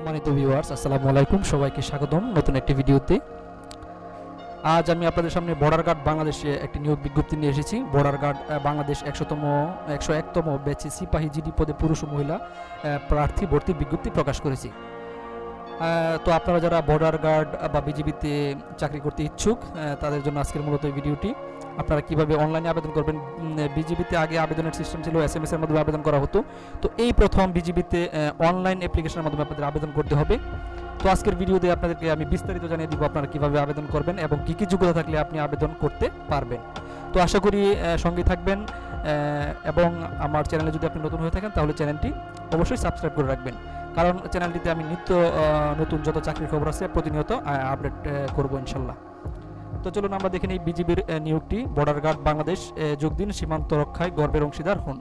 সম্মানিত ভিউয়ার্স, আসসালামু আলাইকুম। সবাইকে স্বাগতম নতুন একটি ভিডিওতে। আজ আমি আপনাদের সামনে বর্ডার গার্ড বাংলাদেশে একটি নিয়োগ বিজ্ঞপ্তি নিয়ে এসেছি। বর্ডার গার্ড বাংলাদেশ 101তম ব্যাচে সিপাহী জিডি পদে পুরুষ ও মহিলা প্রার্থী ভর্তির বিজ্ঞপ্তি প্রকাশ করেছি। তো আপনারা যারা বর্ডার গার্ড বা বিজিবিতে চাকরি করতে ইচ্ছুক তাদের জন্য আজকের মূলত এই ভিডিওটি। আপনারা কিভাবে অনলাইনে আবেদন করবেন। বিজিবিতে আগে আবেদনের সিস্টেম ছিল SMS এর মাধ্যমে আবেদন করা হতো, তো এই প্রথম বিজিবিতে অনলাইন অ্যাপ্লিকেশনের মাধ্যমে আপনাদের আবেদন করতে হবে। তো আজকের ভিডিওতে আপনাদেরকে আমি বিস্তারিত জানিয়ে দিব আপনারা কিভাবে আবেদন করবেন এবং কী কী যোগ্যতা থাকলে আপনি আবেদন করতে পারবেন। তো আশা করি সঙ্গে থাকবেন এবং আমার চ্যানেলে যদি আপনি নতুন হয়ে থাকেন তাহলে চ্যানেলটি অবশ্যই সাবস্ক্রাইব করে রাখবেন, কারণ চ্যানেলটিতে আমি নিত্য নতুন যত চাকরির খবর আছে প্রতিনিয়ত আপডেট করব ইনশাল্লাহ। তো চলুন আমরা দেখে নিই বিজিবির নিয়োগটি। বর্ডার গার্ড বাংলাদেশ, যোগ দিন, সীমান্ত রক্ষায় গর্বের অংশীদার হন।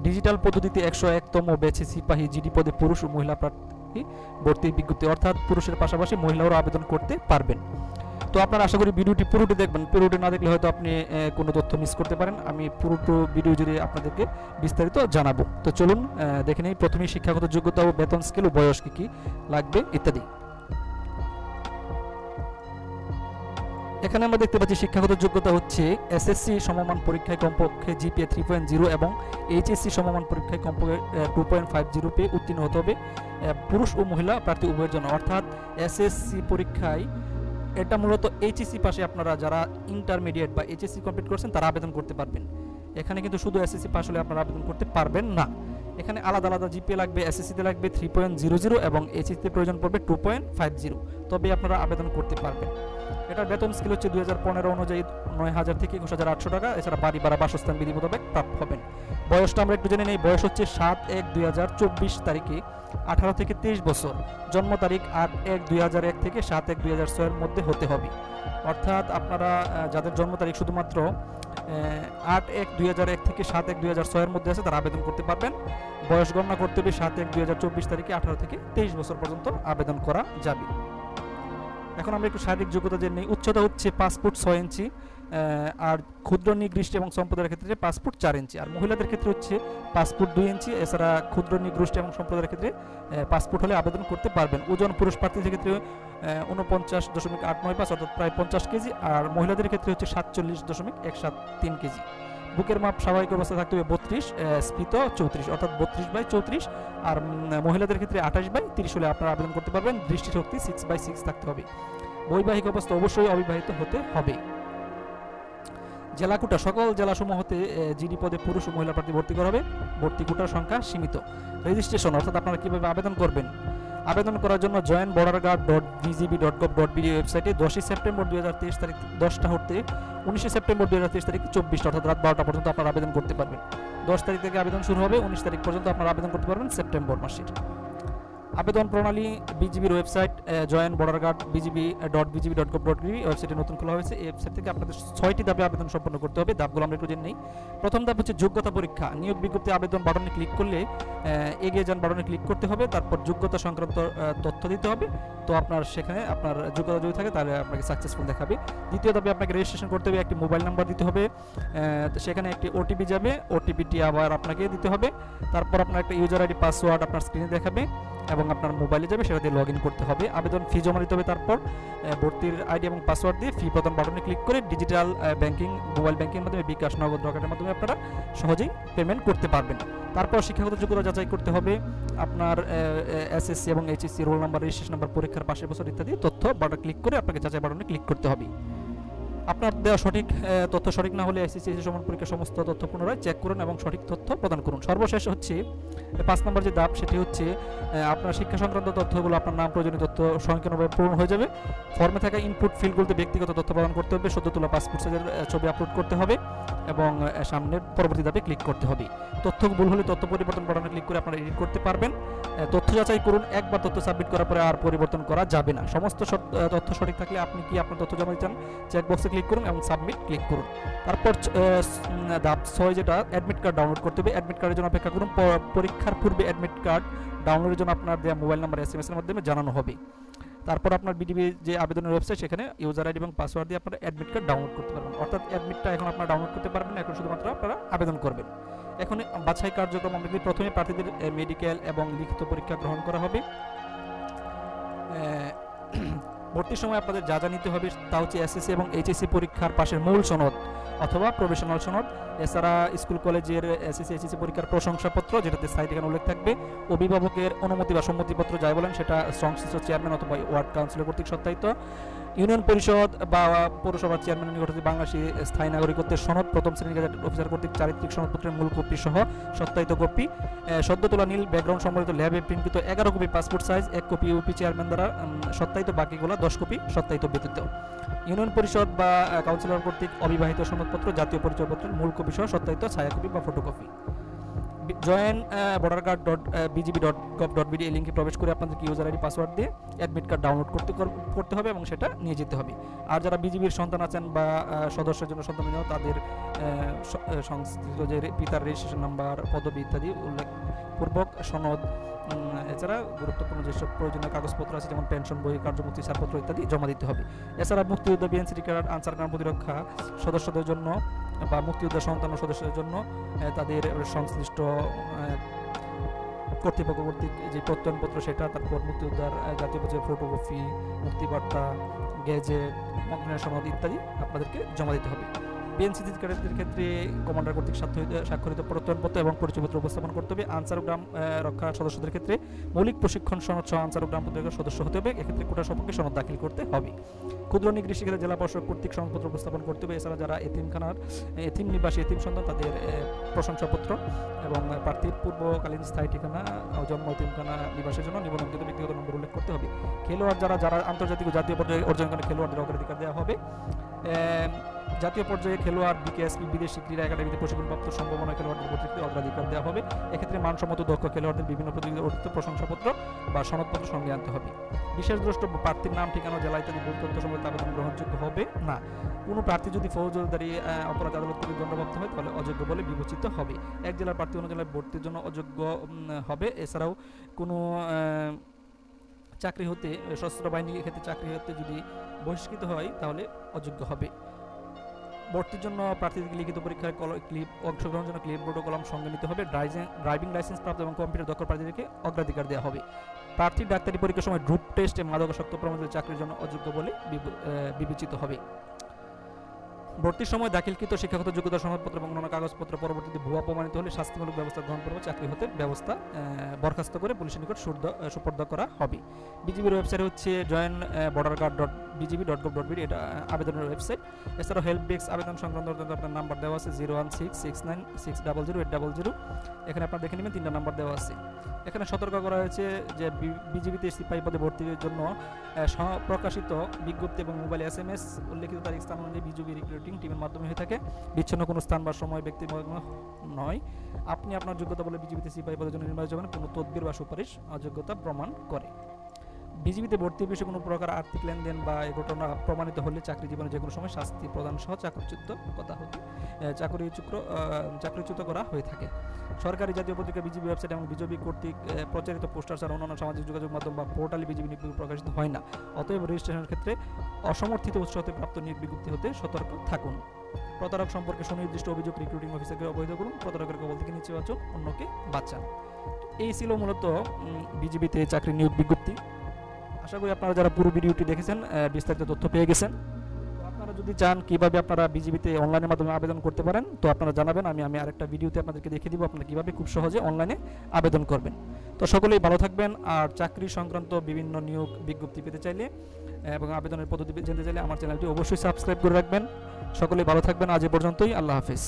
ডিজিটাল পদ্ধতিতে 101তম ব্যাচে সিপাহী জিডি পদে পুরুষ ও মহিলা প্রার্থী ভর্তির বিজ্ঞপ্তি, অর্থাৎ পুরুষের পাশাপাশি মহিলারাও আবেদন করতে পারবেন। তো আপনারা আশা করি ভিডিওটি পুরোটি দেখবেন। পুরোটি না দেখলে হয়তো আপনি কোনো তথ্য মিস করতে পারেন। আমি পুরোটো ভিডিও জুড়ে আপনাদেরকে বিস্তারিত জানাবো। তো চলুন দেখে নিই। প্রথমেই শিক্ষাগত যোগ্যতা ও বেতন স্কেল ও বয়স কী লাগবে ইত্যাদি। এখানে আমরা দেখতে পাচ্ছি শিক্ষাগত যোগ্যতা হচ্ছে SSC সমমান পরীক্ষায় কমপক্ষে GPA 3.0 এবং HSC সমমান পরীক্ষায় কমপক্ষে 2.50 পেয়ে উত্তীর্ণ হতে হবে পুরুষ ও মহিলা প্রার্থী উভয়ের জন্য। অর্থাৎ SSC পরীক্ষায় এটা মূলত HSC পাশে আপনারা যারা ইন্টারমিডিয়েট বা HSC কমপ্লিট করছেন তারা আবেদন করতে পারবেন। এখানে কিন্তু শুধু SSC পাশ হলে আপনারা আবেদন করতে পারবেন না। এখানে আলাদা আলাদা GPA লাগবে। SSCতে লাগবে 3.00 এবং HSCতে প্রয়োজন পড়বে 2.50, তবে আপনারা আবেদন করতে পারবেন। এটার বেতন স্কেল হচ্ছে 2015 অনুযায়ী 9,000 থেকে 21,800 টাকা। এছাড়া বাড়ি ভাড়া বাসস্থান বিধি মোতাবেক প্রাপ্য হবেন। বয়সটা আমরা একটু জেনে নেই। বয়স হচ্ছে 7/1/2024 তারিখে 18 থেকে 23 বছর। জন্ম তারিখ 8/1/2001 থেকে 7/1/2006 এর মধ্যে হতে হবে। অর্থাৎ আপনারা যাদের জন্ম তারিখ শুধুমাত্র 8/1/2001 থেকে 7/1/2006 এর মধ্যে আছে তারা আবেদন করতে পারবেন। বয়স গণনা করতে হবে 7/1/2024 তারিখে 18 থেকে 23 বছর পর্যন্ত আবেদন করা যাবে। এখন আমরা একটু শারীরিক যোগ্যতা জেনে নিই। উচ্চতা হচ্ছে 5 ফুট 6 ইঞ্চি, আর ক্ষুদ্র নিগৃষ্ট এবং সম্প্রদায়ের ক্ষেত্রে 5 ফুট 4 ইঞ্চি, আর মহিলাদের ক্ষেত্রে হচ্ছে 5 ফুট 2 ইঞ্চি। এছাড়া ক্ষুদ্র নিগৃষ্ট এবং সম্প্রদায়ের ক্ষেত্রে 5 ফুট হলে আবেদন করতে পারবেন। ওজন পুরুষ প্রার্থীদের ক্ষেত্রে 49.895 অর্থাৎ প্রায় 50 কেজি, আর মহিলাদের ক্ষেত্রে হচ্ছে 47.173 কেজি। বুকের মাপ স্বাভাবিক অবস্থা থাকতে হবে 32, স্ফীত 34 অর্থাৎ 32/34, আর মহিলাদের ক্ষেত্রে 28/30 হলে আপনারা আবেদন করতে পারবেন। দৃষ্টিশক্তি 6/6 থাকতে হবে। বৈবাহিক অবস্থা অবশ্যই অবিবাহিত হতে হবে। জেলা কোটা সকল জেলাসমূহ হতে জিডি পদে পুরুষ ও মহিলা প্রার্থী ভর্তি করা হবে। ভর্তি কোটার সংখ্যা সীমিত। রেজিস্ট্রেশন অর্থাৎ আপনারা কীভাবে আবেদন করবেন। আবেদন করার জন্য joinborderguard.bgb.gov.bd ওয়েবসাইটে 10 সেপ্টেম্বর 2023 তারিখ 10টা হতে 19 সেপ্টেম্বর 2023 তারিখ 24টা অর্থাৎ রাত 12টা পর্যন্ত আপনারা আবেদন করতে পারবেন। 10 তারিখ থেকে আবেদন শুরু হবে, 19 তারিখ পর্যন্ত আপনারা আবেদন করতে পারবেন সেপ্টেম্বর মাসের। আবেদন প্রণালী বিজিবির ওয়েবসাইট joinborderguard.bgb.gov.bd ওয়েবসাইটে নতুন খোলা হয়েছে। এই ওয়েবসাইট থেকে আপনাদের 6টি ধাপে আবেদন সম্পন্ন করতে হবে। ধাপগুলো আমরা একটু জেনে নিই। প্রথম ধাপ হচ্ছে যোগ্যতা পরীক্ষা। নিয়োগ বিজ্ঞপ্তি আবেদন বাটনে ক্লিক করলে এগিয়ে যান বাটনে ক্লিক করতে হবে। তারপর যোগ্যতা সংক্রান্ত তথ্য দিতে হবে। তো আপনার সেখানে আপনার যোগ্যতা যদি থাকে তাহলে আপনাকে সাকসেসফুল দেখাবে। দ্বিতীয় ধাপে আপনাকে রেজিস্ট্রেশন করতে হবে। একটি মোবাইল নাম্বার দিতে হবে, সেখানে একটি OTP যাবে। OTPটি আবার আপনাকে দিতে হবে। তারপর আপনার একটা ইউজার ID পাসওয়ার্ড আপনার স্ক্রিনে দেখাবে এবং আপনার মোবাইলে যাবে, সেটা দিয়ে লগ ইন করতে হবে। আবেদন ফি জমা দিতে হবে। তারপর ভর্তির ID এবং পাসওয়ার্ড দিয়ে ফি প্রদান বাটনে ক্লিক করে ডিজিটাল ব্যাংকিং, মোবাইল ব্যাংকিংয়ের মাধ্যমে বিকাশ, নগদ, রকেটের মাধ্যমে আপনারা সহজেই পেমেন্ট করতে পারবেন। তারপর শিক্ষাগত যোগ্যতা যাচাই করতে হবে। আপনার SSC এবং HSC roll number, registration number, পরীক্ষার পাশের বছর ইত্যাদি তথ্য বাটনে ক্লিক করে আপনাকে যাচাই বাটনে ক্লিক করতে হবে। আপনার দেওয়া সঠিক তথ্য সঠিক না হলে SSC সমান পরীক্ষার সমস্ত তথ্য পুনরায় চেক করুন এবং সঠিক তথ্য প্রদান করুন। সর্বশেষ হচ্ছে 5 নম্বর যে ধাপ, সেটি হচ্ছে আপনার শিক্ষা সংক্রান্ত তথ্যগুলো, আপনার নাম, প্রয়োজনীয় তথ্য সংকীর্ণভাবে পূরণ হয়ে যাবে। ফর্মে থাকা ইনপুট ফিল্ডগুলোতে ব্যক্তিগত তথ্য প্রদান করতে হবে। সদ্য তোলা পাসপোর্ট সাইজের ছবি আপলোড করতে হবে এবং সামনের পরবর্তী ধাপে ক্লিক করতে হবে। তথ্য ভুল হলে তথ্য পরিবর্তন বাটনে ক্লিক করে আপনারা এডিট করতে পারবেন। তথ্য যাচাই করুন। একবার তথ্য সাবমিট করার পরে আর পরিবর্তন করা যাবে না। সমস্ত তথ্য সঠিক থাকলে আপনি কি আপনার তথ্য জমা দিতে চান চেকবক্সে ক্লিক করুন এবং সাবমিট ক্লিক করুন। তারপর ধাপ 6 যেটা অ্যাডমিট কার্ড ডাউনলোড করতে হবে। অ্যাডমিট কার্ডের জন্য অপেক্ষা করুন। পরীক্ষার পূর্বে অ্যাডমিট কার্ড ডাউনলোডের জন্য আপনার দেওয়া মোবাইল নাম্বার SMS এর মাধ্যমে জানানো হবে। তারপর আপনার বিডিবি যে আবেদনের ওয়েবসাইট, সেখানে ইউজার ID এবং পাসওয়ার্ড দিয়ে আপনারা অ্যাডমিট কার্ড ডাউনলোড করতে পারবেন। অর্থাৎ অ্যাডমিটটা এখন আপনারা ডাউনলোড করতে পারবেন, এখন শুধুমাত্র আপনারা আবেদন করবেন। এখন বাছাই কার্যক্রম আমরা প্রথমে প্রার্থীদের মেডিকেল এবং লিখিত পরীক্ষা গ্রহণ করা হবে। ভর্তির সময় আপনাদের যা যা নিতে হবে তা হচ্ছে এসএসসি এবং এইচএসসি পরীক্ষার পাশের মূল সনদ অথবা প্রফেশনাল সনদ, এছাড়া স্কুল কলেজের এসএসসি এইচএসসি পরীক্ষার প্রশংসাপত্র যেটাতে সাইট এখানে উল্লেখ থাকবে, অভিভাবকের অনুমতি বা সম্মতিপত্র যাই বলেন সেটা সংশ্লিষ্ট চেয়ারম্যান অথবা ওয়ার্ড কাউন্সিলর কর্তৃক সত্যায়িত, ইউনিয়ন পরিষদ বা পৌরসভার চেয়ারম্যানের নিকট হতে বাংলাদেশি স্থায়ী নাগরিকত্বের সনদ, প্রথম শ্রেণীর গেজেটেড অফিসার কর্তৃক চারিত্রিক সনদপত্রের মূল কপি সহ সত্যায়িত কপি, সদ্য তোলা নীল ব্যাকগ্রাউন্ড সম্বলিত ল্যাবে প্রিন্টকৃত 11 copy passport size, 1 copy UP chairman দ্বারা সত্যায়িত, বাকিগুলো 10 কপি সত্যায়িত ব্যতীত, ইউনিয়ন পরিষদ বা কাউন্সিলর কর্তৃক অবিবাহিত সনদপত্র, জাতীয় পরিচয়পত্রের মূল কপি সহ সত্যায়িত ছায়া কপি বা ফটোকপি। join.borderguard.bgb.gov.bd এই লিঙ্কে প্রবেশ করে আপনাদেরকে ইউজার আইডি পাসওয়ার্ড দিয়ে অ্যাডমিট কার্ড ডাউনলোড করতে হবে এবং সেটা নিয়ে যেতে হবে। আর যারা বিজিবির সন্তান আছেন বা সদস্যের জন্য সন্তান জন্য তাদের সংশ্লিষ্ট যে পিতার রেজিস্ট্রেশন নাম্বার, পদবি ইত্যাদি উল্লেখপূর্বক সনদ, এছাড়া গুরুত্বপূর্ণ যেসব প্রয়োজনীয় কাগজপত্র আছে যেমন পেনশন বই, কার্যমুক্তি ছাড়পত্র ইত্যাদি জমা দিতে হবে। এছাড়া মুক্তিযুদ্ধ, বিএনসিডি ক্যাডার, আনসার গ্রাম প্রতিরক্ষা সদস্যদের জন্য বা মুক্তিযোদ্ধার সন্তান ও সদস্যদের জন্য তাদের সংশ্লিষ্ট কর্তৃপক্ষ কর্তৃক যে প্রত্যয়নপত্র সেটা, তারপর মুক্তিযোদ্ধার জাতীয় পরিচয় ফটোকপি, মুক্তিবার্তা, গেজেট, মন্ত্রণালয় সনদ ইত্যাদি আপনাদেরকে জমা দিতে হবে। বিএনসিসি ক্যাডারদের ক্ষেত্রে কমান্ডার কর্তৃক স্বাক্ষরিত প্রত্যয়নপত্র এবং পরিচয়পত্র উপস্থাপন করতে হবে। আনসার গ্রাম রক্ষা সদস্যদের ক্ষেত্রে মৌলিক প্রশিক্ষণ সনদ সহ আনসার গ্রাম প্রতিরক্ষার সদস্য হতে হবে, এক্ষেত্রে কোটা সম্পর্কে সনদ দাখিল করতে হবে। ক্ষুদ্র নিগৃহী শিক্ষার্থী জেলা পরিষদ কর্তৃক সনদপত্র উপস্থাপন করতে হবে। এছাড়া যারা এতিম নিবাসী এতিম সন্তান তাদের প্রশংসাপত্র এবং প্রার্থীর পূর্বকালীন স্থায়ী ঠিকানা ও জন্ম এতিমখানা নিবাসের জন্য নিবন্ধিত ব্যক্তিগত নম্বর উল্লেখ করতে হবে। খেলোয়াড় যারা আন্তর্জাতিক ও জাতীয় পর্যায়ে অর্জনকারী খেলোয়াড়দের অগ্রাধিকার দেওয়া হবে। জাতীয় পর্যায়ে খেলোয়াড়, বিকেএসপি, বিদেশি ক্রীড়া একাডেমিতে প্রশিক্ষণপ্রাপ্ত সম্ভাবনা খেলোয়াড়দের প্রতি অগ্রাধিকার দেওয়া হবে। এক্ষেত্রে মানসম্মত দক্ষ খেলোয়াড়দের বিভিন্ন প্রতিযোগিতায় অর্জিত প্রশংসাপত্র বা সনদপত্র সঙ্গে আনতে হবে। বিশেষ দ্রষ্টব্য প্রার্থীর নাম, ঠিকানা, জেলা ইত্যাদি ভুল তথ্য সম্বলিত আবেদন গ্রহণযোগ্য হবে না। কোনো প্রার্থী যদি ফৌজদারি অপরাধ আদালত থেকে দণ্ডপ্রাপ্ত হয় তাহলে অযোগ্য বলে বিবেচিত হবে। এক জেলার প্রার্থী অন্য জেলায় ভর্তির জন্য অযোগ্য হবে। এছাড়াও কোনো চাকরি হতে সশস্ত্র বাহিনীর ক্ষেত্রে চাকরি হতে যদি বহিষ্কৃত হয় তাহলে অযোগ্য হবে। ভর্তির জন্য প্রার্থীদের লিখিত পরীক্ষায় অংশগ্রহণের জন্য ক্লিপবোর্ড ও কলম সঙ্গে নিতে হবে। ড্রাইভিং লাইসেন্স প্রাপ্ত এবং কম্পিউটার দক্ষ প্রার্থীদেরকে অগ্রাধিকার দেওয়া হবে। প্রার্থীর ডাক্তারি পরীক্ষার সময় গ্রুপ টেস্টে মাদকাসক্ত প্রমাণিত চাকরির জন্য অযোগ্য বলে বিবেচিত হবে। ভর্তির সময় দাখিলকৃত শিক্ষাগত যোগ্যতা সনদপত্র এবং অন্যান্য কাগজপত্র পরবর্তীতে ভুয়া প্রমাণিত হলে শাস্তিমূলক ব্যবস্থা গ্রহণ করবে, চাকরি হতে ব্যবস্থা বরখাস্ত করে পুলিশের নিকট সুপর্দ করা হবে। বিজিবির ওয়েবসাইট হচ্ছে join.borderguard.bgb.gov.bd, এটা আবেদনের ওয়েবসাইট। এছাড়াও হেল্প ডেস্ক আবেদন সংক্রান্ত আপনার নাম্বার দেওয়া আছে 01669600800। এখানে আপনারা দেখে নেবেন 3টা নাম্বার দেওয়া আছে। এখানে সতর্ক করা হয়েছে যে বিজিবিতে সিপাহী পদে ভর্তির জন্য প্রকাশিত বিজ্ঞপ্তি এবং মোবাইল SMS উল্লেখিত তারিখ স্থান অনুযায়ী বিজিবি রিক্রুটিং টিমের মাধ্যমে হয়ে থাকে, বিচ্ছিন্ন কোনো স্থান বা সময় ব্যক্তি নয়। আপনি আপনার যোগ্যতা বলে বিজিবিতে সিপাহী পদের জন্য নির্বাচিত হবেন কোনো তদবির বা সুপারিশ অযোগ্যতা প্রমাণ করে। বিজিবিতে ভর্তির বিষয়ে কোনো প্রকার আর্থিক লেনদেন বা এই ঘটনা প্রমাণিত হলে চাকরি জীবনে যে কোনো সময় শাস্তি প্রদান সহ চাকরিচ্যুত করা হয়ে থাকে। সরকারি জাতীয় পত্রিকা, বিজিবি ওয়েবসাইট এবং বিজিবি কর্তৃক প্রচারিত পোস্টার ছাড়া অন্যান্য সামাজিক যোগাযোগ মাধ্যম বা পোর্টালে বিজিবি নিয়োগ বিজ্ঞপ্তি প্রকাশিত হয় না। অতএব রেজিস্ট্রেশনের ক্ষেত্রে অসমর্থিত উৎস হতে প্রাপ্ত নিয়োগ বিজ্ঞপ্তি হতে সতর্ক থাকুন। প্রতারক সম্পর্কে সুনির্দিষ্ট অভিযোগ রিক্রুটিং অফিসারকে অবহিত করুন। প্রতারকের কবল থেকে নিচে বাঁচুন, অন্যকে বাঁচান। এই ছিল মূলত বিজিবিতে চাকরি নিয়োগ বিজ্ঞপ্তি। আশা করি আপনারা যারা পুরো ভিডিওটি দেখেছেন বিস্তারিত তথ্য পেয়ে গেছেন। আপনারা যদি চান কিভাবে আপনারা বিজিবিতে অনলাইনের মাধ্যমে আবেদন করতে পারেন তো আপনারা জানাবেন, আমি আরেকটা ভিডিওতে আপনাদেরকে দেখিয়ে দিব আপনারা কিভাবে খুব সহজে অনলাইনে আবেদন করবেন। তো সকলেই ভালো থাকবেন। আর চাকরি সংক্রান্ত বিভিন্ন নিয়োগ বিজ্ঞপ্তি পেতে চাইলে এবং আবেদনের পদ্ধতি জানতে চাইলে আমার চ্যানেলটি অবশ্যই সাবস্ক্রাইব করে রাখবেন। সকলেই ভালো থাকবেন। আজ এ পর্যন্তই। আল্লাহ হাফেজ।